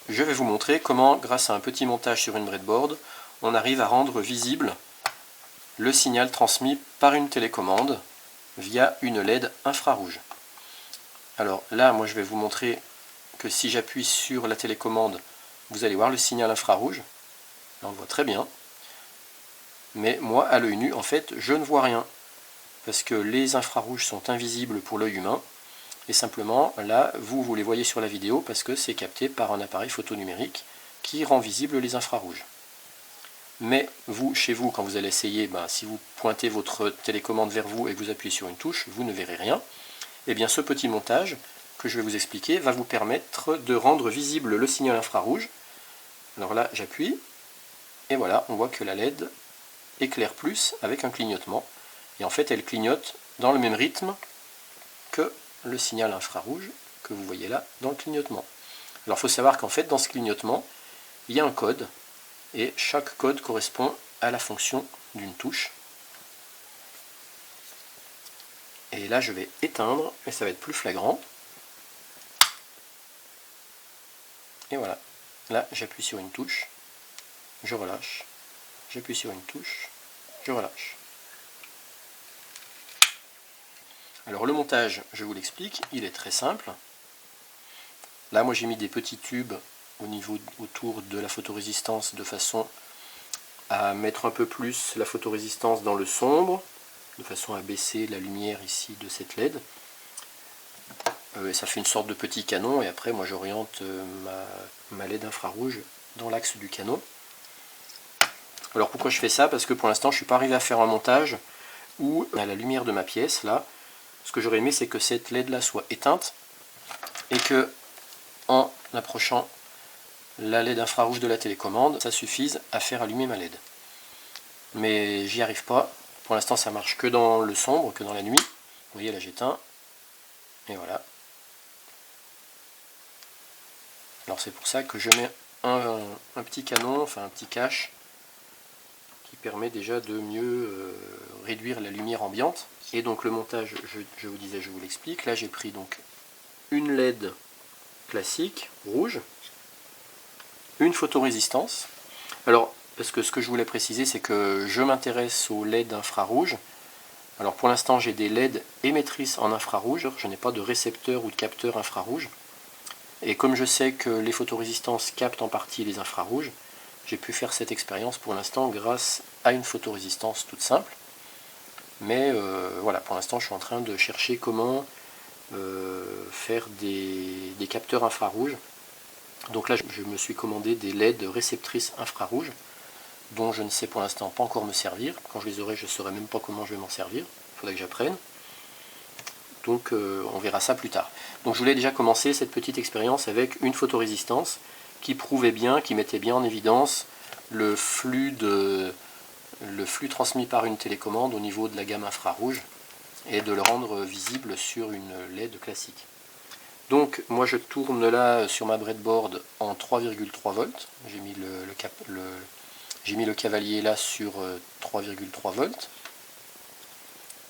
je vais vous montrer comment, grâce à un petit montage sur une breadboard, on arrive à rendre visible le signal transmis par une télécommande via une LED infrarouge. Alors là, moi je vais vous montrer que si j'appuie sur la télécommande, vous allez voir le signal infrarouge. Là on le voit très bien. Mais moi, à l'œil nu, en fait, je ne vois rien. Parce que les infrarouges sont invisibles pour l'œil humain. Et simplement, là, vous les voyez sur la vidéo parce que c'est capté par un appareil photo numérique qui rend visible les infrarouges. Mais vous, chez vous, quand vous allez essayer, si vous pointez votre télécommande vers vous et que vous appuyez sur une touche, vous ne verrez rien. Et bien ce petit montage que je vais vous expliquer va vous permettre de rendre visible le signal infrarouge. Alors là, j'appuie, et voilà, on voit que la LED éclaire plus avec un clignotement. Et en fait, elle clignote dans le même rythme que le signal infrarouge que vous voyez là dans le clignotement. Alors il faut savoir qu'en fait, dans ce clignotement, il y a un code, et chaque code correspond à la fonction d'une touche. Et là, je vais éteindre, et ça va être plus flagrant. Et voilà, là, j'appuie sur une touche, je relâche, j'appuie sur une touche, je relâche. Alors le montage, je vous l'explique, il est très simple. Là, moi j'ai mis des petits tubes autour de la photorésistance de façon à mettre un peu plus la photorésistance dans le sombre, de façon à baisser la lumière ici de cette LED. Ça fait une sorte de petit canon, et après moi j'oriente ma LED infrarouge dans l'axe du canon. Alors pourquoi je fais ça? Parce que pour l'instant je ne suis pas arrivé à faire un montage où à la lumière de ma pièce, là, ce que j'aurais aimé c'est que cette LED là soit éteinte, et que en approchant la LED infrarouge de la télécommande, ça suffise à faire allumer ma LED. Mais j'y arrive pas. Pour l'instant ça marche que dans le sombre, que dans la nuit. Vous voyez là j'éteins, et voilà. Alors c'est pour ça que je mets un petit canon, enfin un petit cache, qui permet déjà de mieux réduire la lumière ambiante. Et donc le montage, je vous disais, je vous l'explique. Là j'ai pris donc une LED classique, rouge, une photorésistance. Alors, parce que ce que je voulais préciser, c'est que je m'intéresse aux LED infrarouges. Alors pour l'instant j'ai des LED émettrices en infrarouge, je n'ai pas de récepteur ou de capteur infrarouge. Et comme je sais que les photorésistances captent en partie les infrarouges, j'ai pu faire cette expérience pour l'instant grâce à une photorésistance toute simple. Mais voilà, pour l'instant je suis en train de chercher comment faire des capteurs infrarouges. Donc là je me suis commandé des LED réceptrices infrarouges, dont je ne sais pour l'instant pas encore me servir. Quand je les aurai, je ne saurai même pas comment je vais m'en servir. Il faudrait que j'apprenne. Donc on verra ça plus tard. Donc je voulais déjà commencer cette petite expérience avec une photorésistance qui prouvait bien, qui mettait bien en évidence le flux transmis par une télécommande au niveau de la gamme infrarouge, et de le rendre visible sur une LED classique. Donc moi je tourne là sur ma breadboard en 3,3 volts. J'ai mis le cavalier là sur 3,3 volts.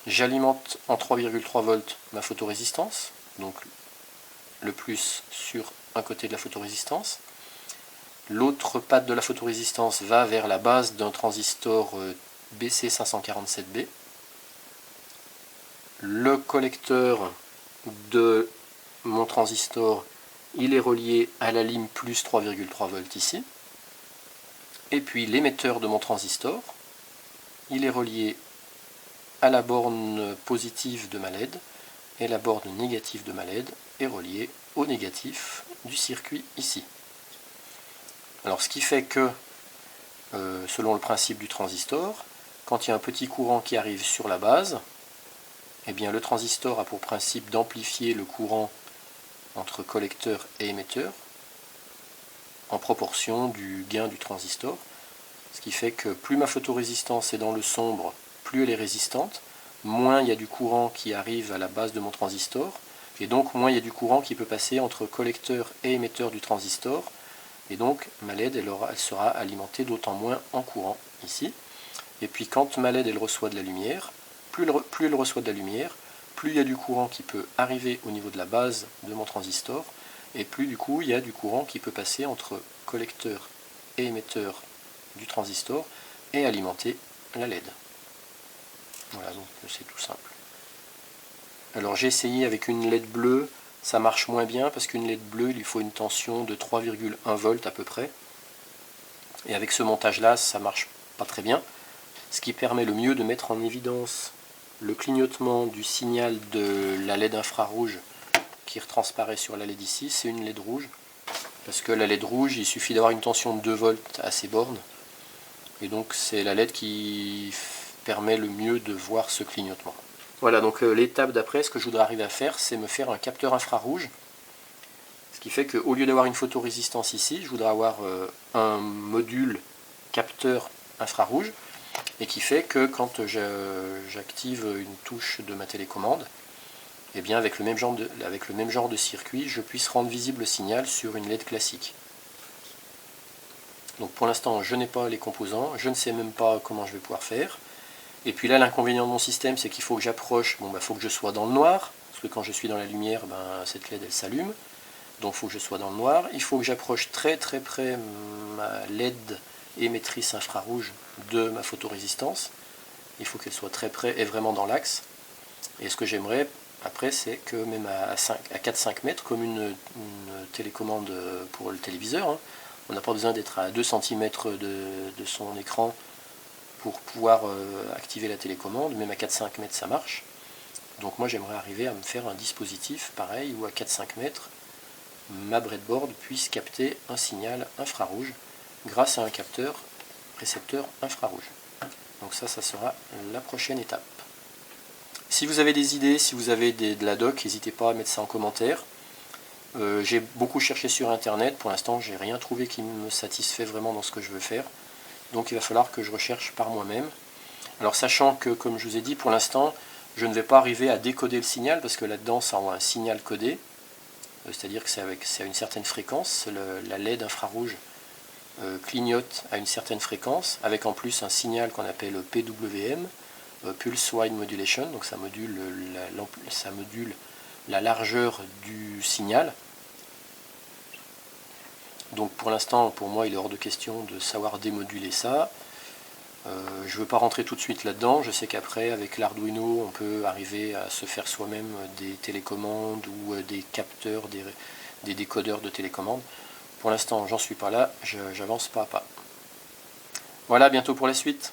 J'alimente en 3,3 volts ma photorésistance, donc le plus sur un côté de la photorésistance. L'autre patte de la photorésistance va vers la base d'un transistor BC547B. Le collecteur de mon transistor, il est relié à la ligne plus 3,3 volts ici. Et puis l'émetteur de mon transistor, il est relié à la borne positive de ma LED, et la borne négative de ma LED est reliée au négatif du circuit ici. Alors ce qui fait que, selon le principe du transistor, quand il y a un petit courant qui arrive sur la base, eh bien le transistor a pour principe d'amplifier le courant entre collecteur et émetteur en proportion du gain du transistor, ce qui fait que plus ma photorésistance est dans le sombre, plus elle est résistante, moins il y a du courant qui arrive à la base de mon transistor, et donc moins il y a du courant qui peut passer entre collecteur et émetteur du transistor, et donc ma LED elle sera alimentée d'autant moins en courant ici. Et puis quand ma LED elle reçoit de la lumière, plus elle reçoit de la lumière, plus il y a du courant qui peut arriver au niveau de la base de mon transistor, et plus du coup il y a du courant qui peut passer entre collecteur et émetteur du transistor et alimenter la LED. Voilà, donc c'est tout simple. Alors j'ai essayé avec une LED bleue, ça marche moins bien parce qu'une LED bleue il lui faut une tension de 3,1 volts à peu près. Et avec ce montage là ça marche pas très bien. Ce qui permet le mieux de mettre en évidence le clignotement du signal de la LED infrarouge qui retransparaît sur la LED ici, c'est une LED rouge. Parce que la LED rouge, il suffit d'avoir une tension de 2 volts à ces bornes. Et donc c'est la LED qui permet le mieux de voir ce clignotement. Voilà, donc l'étape d'après, ce que je voudrais arriver à faire, c'est me faire un capteur infrarouge. Ce qui fait qu'au lieu d'avoir une photorésistance ici, je voudrais avoir un module capteur infrarouge. Et qui fait que quand j'active une touche de ma télécommande, et bien avec le même genre de circuit, je puisse rendre visible le signal sur une LED classique. Donc pour l'instant, je n'ai pas les composants, je ne sais même pas comment je vais pouvoir faire. Et puis là, l'inconvénient de mon système, c'est qu'il faut que j'approche, bon, faut que je sois dans le noir, parce que quand je suis dans la lumière, cette LED elle s'allume. Donc il faut que je sois dans le noir. Il faut que j'approche très très près ma LED émettrice infrarouge de ma photorésistance. Il faut qu'elle soit très près et vraiment dans l'axe. Et ce que j'aimerais après, c'est que même à 4-5 mètres, comme une télécommande pour le téléviseur, hein, on n'a pas besoin d'être à 2 cm de son écran pour pouvoir activer la télécommande. Même à 4-5 mètres ça marche. Donc moi j'aimerais arriver à me faire un dispositif pareil où à 4-5 mètres ma breadboard puisse capter un signal infrarouge grâce à un capteur récepteur infrarouge. Donc ça sera la prochaine étape. Si vous avez des idées, si vous avez de la doc, n'hésitez pas à mettre ça en commentaire. J'ai beaucoup cherché sur internet, pour l'instant j'ai rien trouvé qui me satisfait vraiment dans ce que je veux faire. Donc il va falloir que je recherche par moi-même. Alors sachant que, comme je vous ai dit, pour l'instant, je ne vais pas arriver à décoder le signal, parce que là-dedans ça envoie un signal codé. C'est-à-dire que c'est à une certaine fréquence, la LED infrarouge clignote à une certaine fréquence, avec en plus un signal qu'on appelle PWM, Pulse Wide Modulation, donc ça module la largeur du signal. Donc pour l'instant, pour moi, il est hors de question de savoir démoduler ça. Je ne veux pas rentrer tout de suite là-dedans. Je sais qu'après, avec l'Arduino, on peut arriver à se faire soi-même des télécommandes ou des capteurs, des décodeurs de télécommande. Pour l'instant, j'en suis pas là, j'avance pas à pas. Voilà, à bientôt pour la suite.